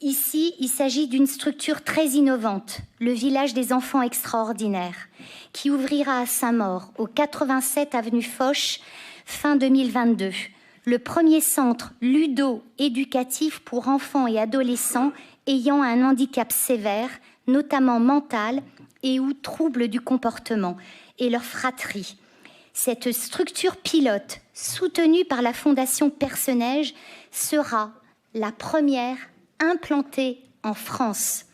Ici, il s'agit d'une structure très innovante, le village des enfants extraordinaires, qui ouvrira à Saint-Maur, au 87 avenue Foch, fin 2022. Le premier centre ludo-éducatif pour enfants et adolescents ayant un handicap sévère, notamment mental et ou troubles du comportement, et leur fratrie. Cette structure pilote, soutenue par la Fondation Perce-Neige, sera la première implantée en France.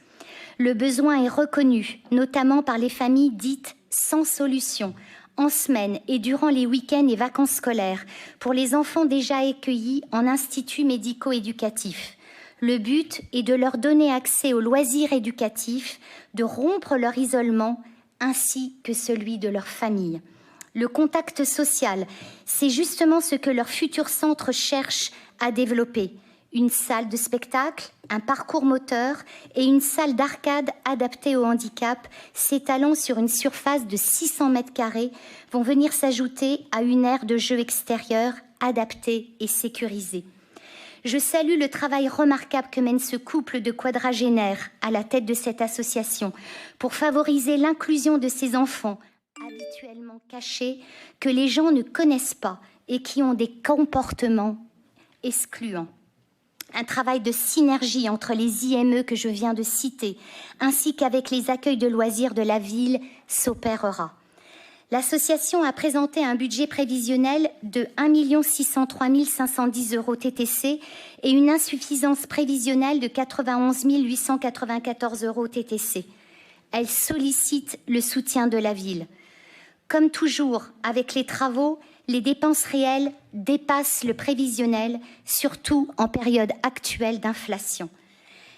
Le besoin est reconnu, notamment par les familles dites sans solution, en semaine et durant les week-ends et vacances scolaires, pour les enfants déjà accueillis en instituts médico-éducatifs. Le but est de leur donner accès aux loisirs éducatifs, de rompre leur isolement, ainsi que celui de leur famille. Le contact social, c'est justement ce que leur futur centre cherche à développer. Une salle de spectacle, un parcours moteur et une salle d'arcade adaptée au handicap, s'étalant sur une surface de 600 m² vont venir s'ajouter à une aire de jeu extérieure adaptée et sécurisée. Je salue le travail remarquable que mène ce couple de quadragénaires à la tête de cette association pour favoriser l'inclusion de ces enfants habituellement cachés que les gens ne connaissent pas et qui ont des comportements excluants. Un travail de synergie entre les IME que je viens de citer, ainsi qu'avec les accueils de loisirs de la ville, s'opérera. L'association a présenté un budget prévisionnel de 1 603 510 € TTC et une insuffisance prévisionnelle de 91 894 € TTC. Elle sollicite le soutien de la ville. Comme toujours, avec les travaux, les dépenses réelles dépassent le prévisionnel, surtout en période actuelle d'inflation.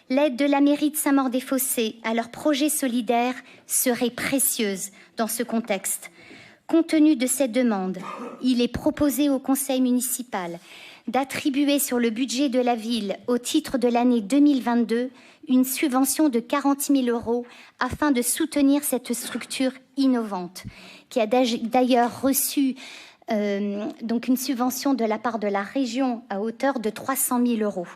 L'aide de la mairie de Saint-Maur-des-Fossés à leur projet solidaire serait précieuse dans ce contexte. Compte tenu de cette demande, il est proposé au conseil municipal d'attribuer sur le budget de la ville, au titre de l'année 2022, une subvention de 40 000 € afin de soutenir cette structure innovante, qui a d'ailleurs reçu donc une subvention de la part de la région à hauteur de 300 000 €.